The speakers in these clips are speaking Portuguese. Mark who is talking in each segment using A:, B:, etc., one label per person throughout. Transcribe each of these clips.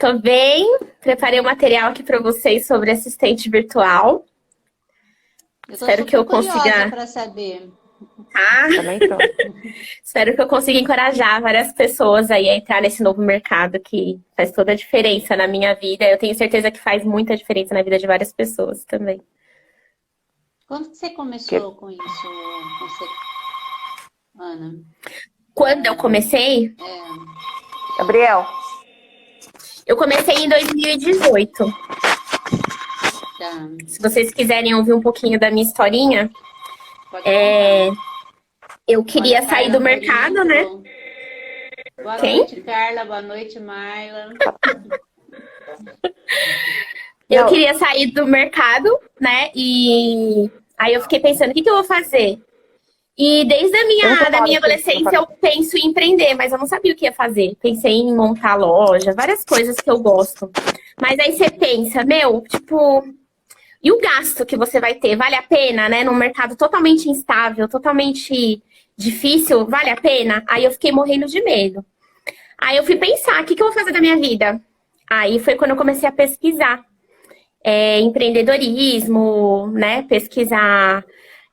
A: Tô bem, preparei um material aqui para vocês sobre assistente virtual.
B: Eu tô
A: Espero que
B: super
A: eu
B: curiosa
A: consiga,
B: para saber.
A: tá?
C: Também tô.
A: Espero que eu consiga encorajar várias pessoas aí a entrar nesse novo mercado que faz toda a diferença na minha vida. Eu tenho certeza que faz muita diferença na vida de várias pessoas também.
B: Quando que você
C: Que-
B: começou com isso, você, Ana?
A: Quando eu comecei?
B: É,
C: Gabriel,
A: Eu comecei em 2018.
B: tá.
A: Se vocês quiserem ouvir um pouquinho da minha historinha,
B: Pode contar.
A: eu
B: Olha,
A: queria sair
B: Carla
A: do
B: Amorim
A: mercado, né?
B: entrou. Boa
A: Quem?
B: noite, Carla. Boa noite, Marla.
A: Eu
C: não,
A: queria sair do mercado, né? E aí eu fiquei pensando, o que que eu vou fazer? E desde a
C: eu
A: da
C: concordo
A: minha
C: com isso que você
A: adolescência
C: falou.
A: eu penso em empreender, mas eu não sabia o que ia fazer. Pensei em montar loja, várias coisas que eu gosto. Mas aí você pensa, meu, tipo, e o gasto que você vai ter? Vale a pena, né? Num mercado totalmente instável, totalmente difícil, vale a pena? Aí eu fiquei morrendo de medo. Aí eu fui pensar, o que que eu vou fazer da minha vida? Aí foi quando eu comecei a pesquisar empreendedorismo, né? Pesquisar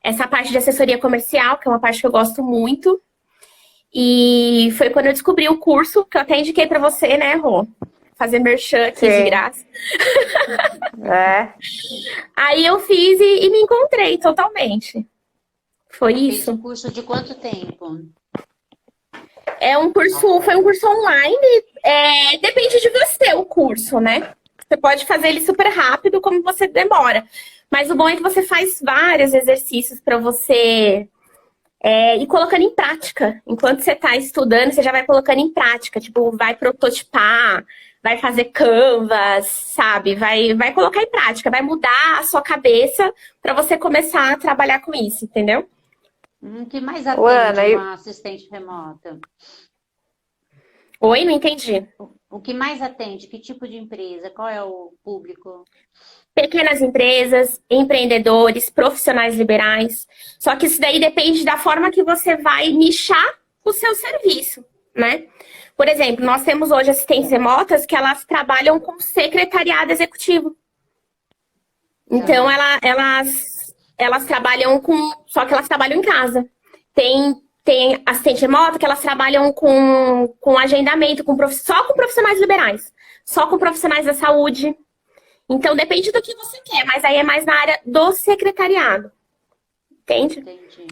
A: essa parte de assessoria comercial, que é uma parte que eu gosto muito. E foi quando eu descobri o curso que eu até indiquei para você, né, Rô? Fazer merchan aqui de
C: Sim,
A: graça.
C: é.
A: Aí eu fiz e me encontrei totalmente. Foi
B: Fez o
A: isso.
B: curso de quanto tempo?
A: Foi um curso online. Depende de você o curso, né? Você pode fazer ele super rápido, como você demora. Mas o bom é que você faz vários exercícios para você ir colocando em prática. Enquanto você está estudando, você já vai colocando em prática. Tipo, vai prototipar, vai fazer canvas, sabe? Vai colocar em prática, vai mudar a sua cabeça para você começar a trabalhar com isso, entendeu?
B: O que mais
C: Ô,
B: atende
C: Ana,
B: uma assistente remota?
A: Oi, não entendi.
B: O que mais atende? Que tipo de empresa? Qual é o público?
A: Pequenas empresas, empreendedores, profissionais liberais. Só que isso daí depende da forma que você vai nichar o seu serviço, né? Por exemplo, nós temos hoje assistentes remotas que elas trabalham com secretariado executivo. Então,
B: Tá.
A: elas trabalham com. Só que elas trabalham em casa. Tem assistente remota que elas trabalham com agendamento, só com profissionais liberais, só com profissionais da saúde. Então, depende do que você quer, mas aí é mais na área do secretariado. Entende?
B: Entendi.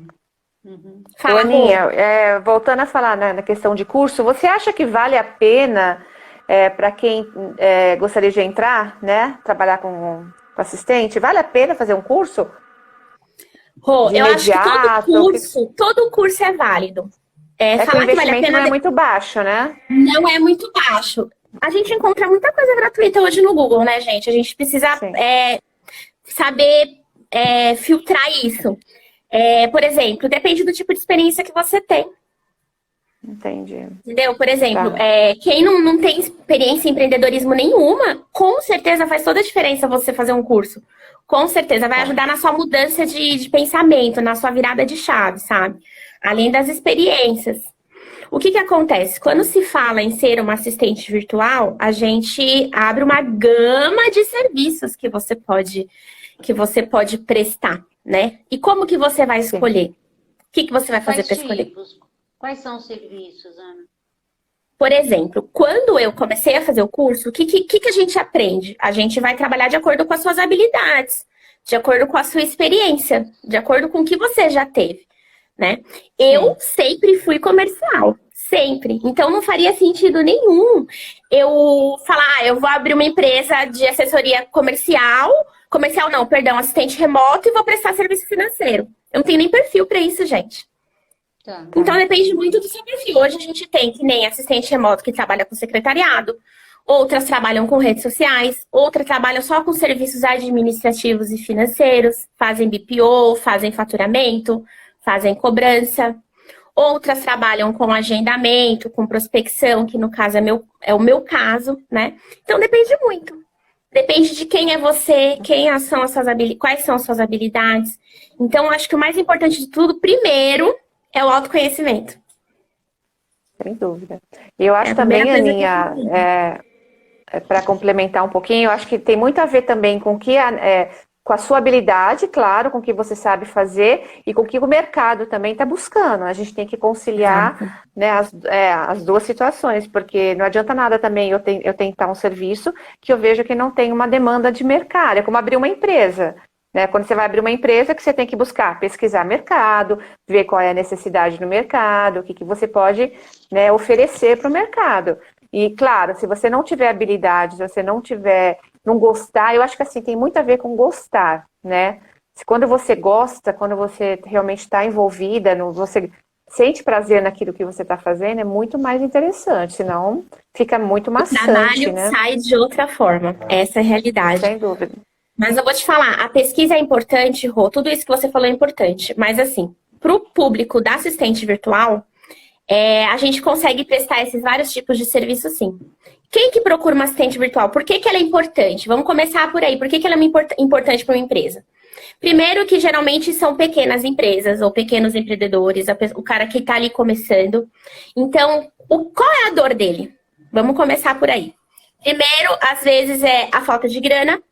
B: Uhum.
C: ô,
A: Fala, Rô.
C: Aninha, voltando a falar na questão de curso, você acha que vale a pena para quem gostaria de entrar, né? Trabalhar com assistente? Vale a pena fazer um curso
A: Rô,
C: de
A: eu acho que
C: imediato?
A: todo curso é válido.
C: É que o
A: Falar que vale a
C: investimento
A: pena
C: não é muito baixo, né?
A: não é muito baixo. A gente encontra muita coisa gratuita hoje no Google, né, gente? A gente precisa
C: Sim,
A: saber filtrar isso. Por exemplo, depende do tipo de experiência que você tem.
C: entendi.
A: Entendeu? Por exemplo,
C: Tá.
A: quem não tem experiência em empreendedorismo nenhuma, com certeza faz toda a diferença você fazer um curso. Com certeza, vai
C: Tá.
A: ajudar na sua mudança de pensamento, na sua virada de chave, sabe? Além das experiências. O que que acontece? Quando se fala em ser uma assistente virtual, a gente abre uma gama de serviços que você pode prestar, né? E como que você vai
C: Sim.
A: escolher? O que que você vai fazer
B: Quais
A: para escolher?
B: tipos? Quais são os serviços, Ana?
A: Por exemplo, quando eu comecei a fazer o curso, o que a gente aprende? A gente vai trabalhar de acordo com as suas habilidades, de acordo com a sua experiência, de acordo com o que você já teve, né? Eu
C: Sim.
A: sempre fui comercial, sempre. Então não faria sentido nenhum eu falar, eu vou abrir uma empresa de assessoria comercial não, perdão, assistente remoto e vou prestar serviço financeiro. Eu não tenho nem perfil para isso, gente.
B: Tá.
A: Então depende muito do seu perfil. Hoje a gente tem que nem assistente remoto que trabalha com secretariado, outras trabalham com redes sociais, outras trabalham só com serviços administrativos e financeiros, fazem BPO, fazem faturamento, fazem cobrança. Outras trabalham com agendamento, com prospecção, que no caso é o meu caso, né? Então depende muito. Depende de quem é você, são as suas quais são as suas habilidades. Então, acho que o mais importante de tudo, primeiro, é o autoconhecimento.
C: Sem dúvida. E eu
A: É
C: acho
A: a primeira
C: também,
A: coisa que eu
C: Aninha,
A: falo.
C: para complementar um pouquinho, eu acho que tem muito a ver também com com a sua habilidade, claro, com o que você sabe fazer e com o que o mercado também está buscando. A gente tem que conciliar, né, as duas situações, porque não adianta nada também eu tentar um serviço que eu vejo que não tem uma demanda de mercado. É como abrir uma empresa, né? Quando você vai abrir uma empresa, que você tem que buscar, pesquisar mercado, ver qual é a necessidade do mercado, o que você pode, né, oferecer para o mercado. E, claro, se você não tiver habilidade, se você não gostar, eu acho que assim, tem muito a ver com gostar, né? Quando você gosta, quando você realmente está envolvida, você sente prazer naquilo que você está fazendo, é muito mais interessante, senão fica muito maçante,
A: O trabalho
C: né?
A: sai de outra forma, essa é a realidade.
C: Sem dúvida.
A: Mas eu vou te falar, a pesquisa é importante, Rô, tudo isso que você falou é importante, mas assim, para o público da assistente virtual, a gente consegue prestar esses vários tipos de serviço, sim. Quem que procura uma assistente virtual? Por que ela é importante? Vamos começar por aí. Por que ela é importante para uma empresa? Primeiro que geralmente são pequenas empresas ou pequenos empreendedores, o cara que está ali começando. Então, qual é a dor dele? Vamos começar por aí. Primeiro, às vezes, é a falta de grana.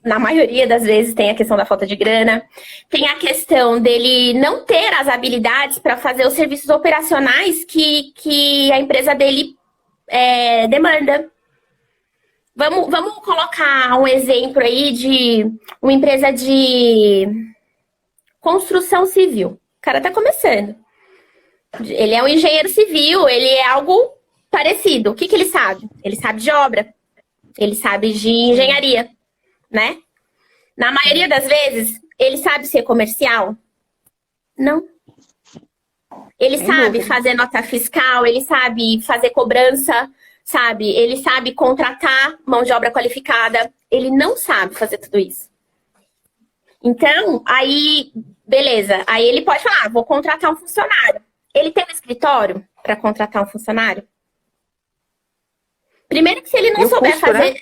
A: Na maioria das vezes tem a questão da falta de grana. Tem a questão dele não ter as habilidades para fazer os serviços operacionais que a empresa dele demanda. Vamos colocar um exemplo aí de uma empresa de construção civil. O cara está começando. Ele é um engenheiro civil, ele é algo parecido. O que ele sabe? Ele sabe de obra. Ele sabe de engenharia, né? Na maioria das vezes, ele sabe ser comercial? Não. Ele sabe fazer nota fiscal, ele sabe fazer cobrança, sabe? Ele sabe contratar mão de obra qualificada. Ele não sabe fazer tudo isso. Então, aí, beleza. Aí ele pode falar, vou contratar um funcionário. Ele tem um escritório para contratar um funcionário? Primeiro que se ele não souber fazer... Né?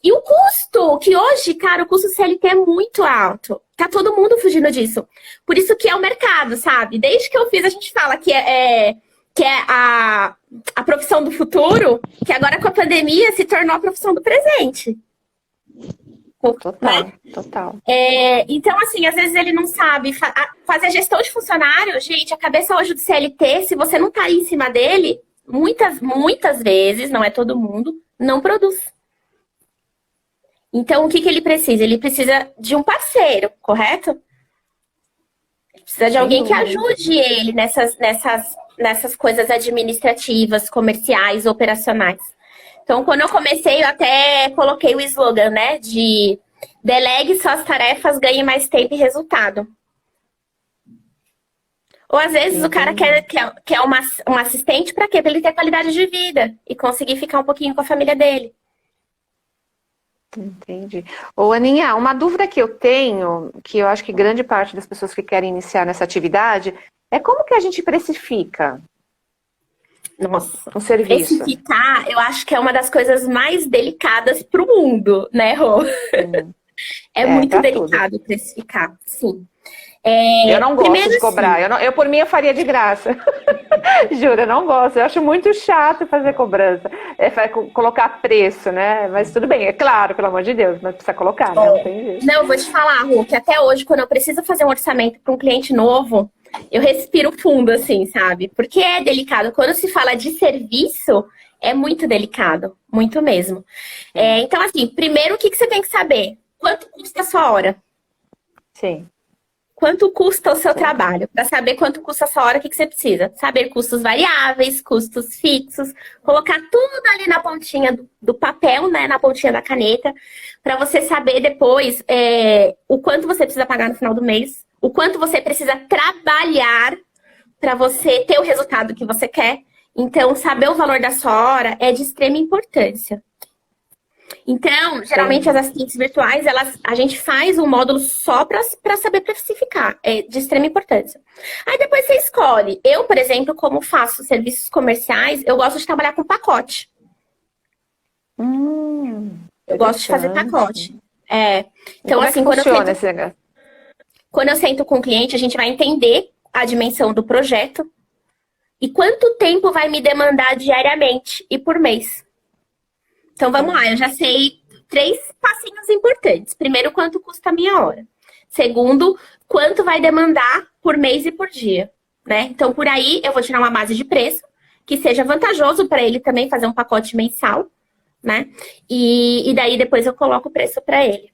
A: E o custo, que hoje, cara, o custo CLT é muito alto. Tá todo mundo fugindo disso. Por isso que é o mercado, sabe? Desde que eu fiz, a gente fala que é a profissão do futuro, que agora com a pandemia se tornou a profissão do presente.
C: Total, né? Total.
A: Então, assim, às vezes ele não sabe fazer gestão de funcionário. Gente, a cabeça hoje do CLT, se você não tá aí em cima dele, muitas vezes, não é todo mundo, não produz. Então, o que ele precisa? Ele precisa de um parceiro, correto? Ele precisa de alguém que ajude ele nessas coisas administrativas, comerciais, operacionais. Então, quando eu comecei, eu até coloquei o slogan, né? De delegue suas tarefas, ganhe mais tempo e resultado. Ou às vezes o cara quer um assistente para quê? Para ele ter qualidade de vida e conseguir ficar um pouquinho com a família dele.
C: Entendi. Ô, Aninha, uma dúvida que eu tenho, que eu acho que grande parte das pessoas que querem iniciar nessa atividade, é como que a gente precifica?
A: Nossa,
C: um serviço.
A: Precificar, eu acho que é uma das coisas mais delicadas para o mundo, né, Rô? É muito delicado precificar, sim.
C: Eu não gosto de cobrar. Eu, por mim, eu faria de graça. Juro, eu não gosto. Eu acho muito chato fazer cobrança. Colocar preço, né? Mas tudo bem, é claro, pelo amor de Deus, mas precisa colocar, né? Não tem jeito.
A: Não, eu vou te falar, Rô, que até hoje, quando eu preciso fazer um orçamento para um cliente novo, eu respiro fundo, assim, sabe? Porque é delicado. Quando se fala de serviço, é muito delicado. Muito mesmo. Então, assim, primeiro, o que você tem que saber? Quanto custa a sua hora?
C: Sim.
A: Quanto custa o seu trabalho? Para saber quanto custa a sua hora, o que você precisa? Saber custos variáveis, custos fixos, colocar tudo ali na pontinha do papel, né? Na pontinha da caneta, para você saber depois o quanto você precisa pagar no final do mês, o quanto você precisa trabalhar para você ter o resultado que você quer. Então, saber o valor da sua hora é de extrema importância. Então, geralmente as assistentes virtuais, a gente faz um módulo só para saber precificar. É de extrema importância. Aí depois você escolhe. Eu, por exemplo, como faço serviços comerciais, eu gosto de trabalhar com pacote. Eu gosto de fazer pacote. Então, assim, quando eu sento com o cliente, a gente vai entender a dimensão do projeto e quanto tempo vai me demandar diariamente e por mês. Então vamos lá, eu já sei 3 passinhos importantes. Primeiro, quanto custa a minha hora. Segundo, quanto vai demandar por mês e por dia, né? Então por aí eu vou tirar uma base de preço que seja vantajoso para ele também fazer um pacote mensal, né? E daí depois eu coloco o preço para ele.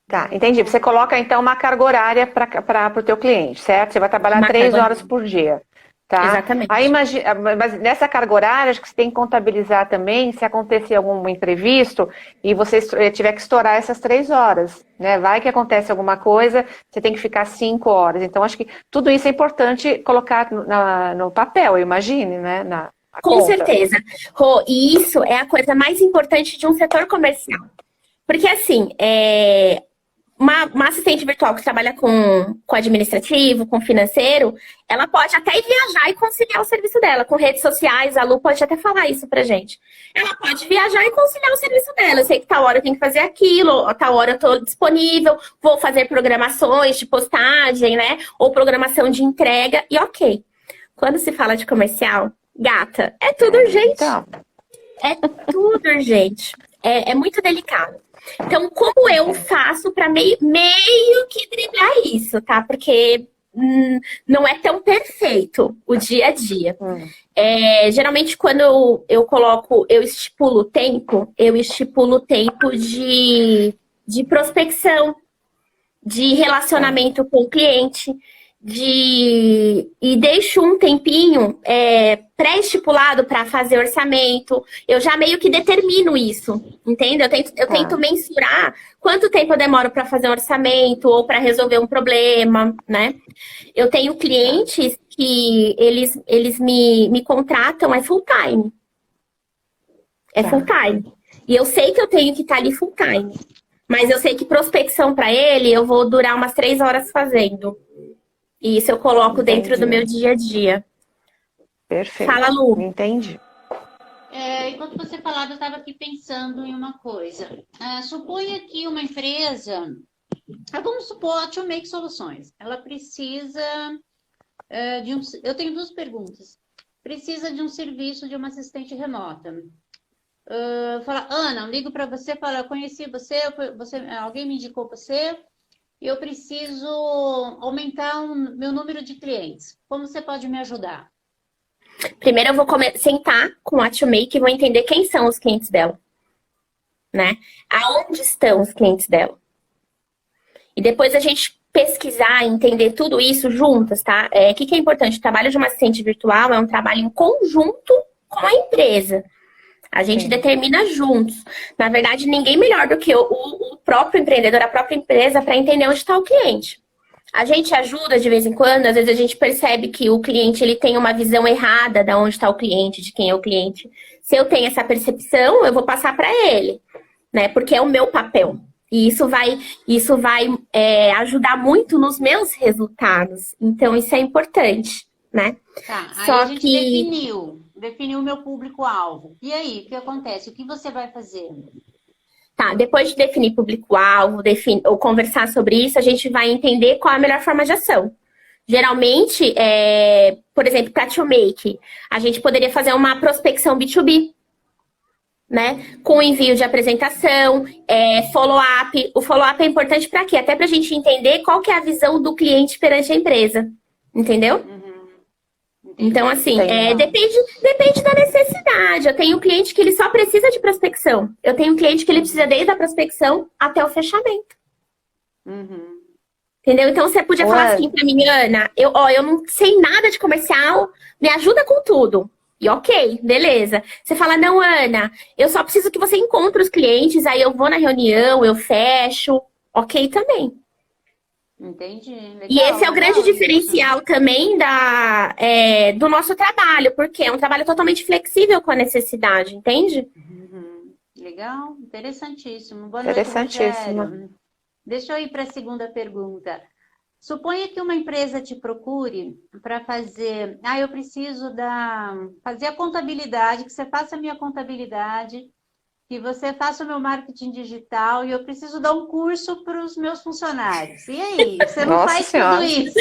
C: Tá, entendi. Você coloca então uma carga horária para o teu cliente, certo? Você vai trabalhar
A: Uma
C: 3
A: carga
C: horas por dia. Tá?
A: Exatamente.
C: Aí imagina, mas nessa carga horária, acho que você tem que contabilizar também se acontecer algum imprevisto e você tiver que estourar essas 3 horas, né? Vai que acontece alguma coisa, você tem que ficar 5 horas. Então, acho que tudo isso é importante colocar no papel, eu imagine, né?
A: Com
C: conta.
A: certeza. Rô, e isso é a coisa mais importante de um setor comercial. Porque, assim, uma assistente virtual que trabalha com administrativo, com financeiro, ela pode até ir viajar e conciliar o serviço dela. Com redes sociais, a Lu pode até falar isso pra gente. Ela pode viajar e conciliar o serviço dela. Eu sei que tal hora eu tenho que fazer aquilo, tal hora eu tô disponível, vou fazer programações de postagem, né? Ou programação de entrega, e ok. Quando se fala de comercial, gata, é tudo urgente.
C: Então.
A: É tudo urgente. É muito delicado. Então, como eu faço para meio que driblar isso, tá? Porque não é tão perfeito o dia a dia. Geralmente, quando eu estipulo o tempo de prospecção, de relacionamento com o cliente, e deixo um tempinho pré-estipulado para fazer orçamento. Eu já meio que determino isso, entende? Eu tento mensurar quanto tempo eu demoro para fazer um orçamento ou para resolver um problema, né? Eu tenho clientes que eles me contratam full time. Full time. E eu sei que eu tenho que estar ali full time. Mas eu sei que prospecção para ele, eu vou durar umas 3 horas fazendo. E isso eu coloco dentro do meu dia a dia.
C: Perfeito.
A: Fala, Lu.
C: Entendi.
B: Enquanto você falava, eu estava aqui pensando em uma coisa. Suponha que uma empresa, vamos supor, a To Make Soluções, ela precisa eu tenho 2 perguntas. Precisa de um serviço de uma assistente remota. Fala, Ana, eu ligo para você, fala, eu conheci você, alguém me indicou você, e eu preciso aumentar meu número de clientes. Como você pode me ajudar?
A: Primeiro eu vou sentar com a To Make e vou entender quem são os clientes dela, né? Aonde estão os clientes dela? E depois a gente pesquisar e entender tudo isso juntas, tá? O que é importante? O trabalho de uma assistente virtual é um trabalho em conjunto com a empresa. A gente determina juntos. Na verdade, ninguém melhor do que o próprio empreendedor, a própria empresa, para entender onde está o cliente. A gente ajuda de vez em quando, às vezes a gente percebe que o cliente ele tem uma visão errada de onde está o cliente, de quem é o cliente. Se eu tenho essa percepção, eu vou passar para ele, né? Porque é o meu papel. E isso vai ajudar muito nos meus resultados. Então, isso é importante, né?
B: Tá, aí a gente definiu o meu público-alvo. E aí, o que acontece? O que você vai fazer?
A: Tá, depois de definir público-alvo, ou conversar sobre isso, a gente vai entender qual é a melhor forma de ação. Geralmente, por exemplo, para To Make, a gente poderia fazer uma prospecção B2B, né? Com envio de apresentação, follow-up. O follow-up é importante para quê? Até para a gente entender qual que é a visão do cliente perante a empresa. Entendeu? Então, assim, depende da necessidade. Eu tenho um cliente que ele só precisa de prospecção. Eu tenho um cliente que ele precisa desde a prospecção até o fechamento. Entendeu? Então, você podia falar assim pra mim, Ana, eu não sei nada de comercial, me ajuda com tudo. E ok, beleza. Você fala, não, Ana, eu só preciso que você encontre os clientes, aí eu vou na reunião, eu fecho. Ok também.
B: Entendi. Legal,
A: e esse é o grande diferencial também do nosso trabalho, porque é um trabalho totalmente flexível com a necessidade, entende?
B: Legal, interessantíssimo. Boa noite, Rogério. Deixa eu ir para a segunda pergunta. Suponha que uma empresa te procure para fazer... eu preciso fazer a contabilidade, que você faça a minha contabilidade, que você faça o meu marketing digital e eu preciso dar um curso para os meus funcionários. E aí, você não faz tudo isso?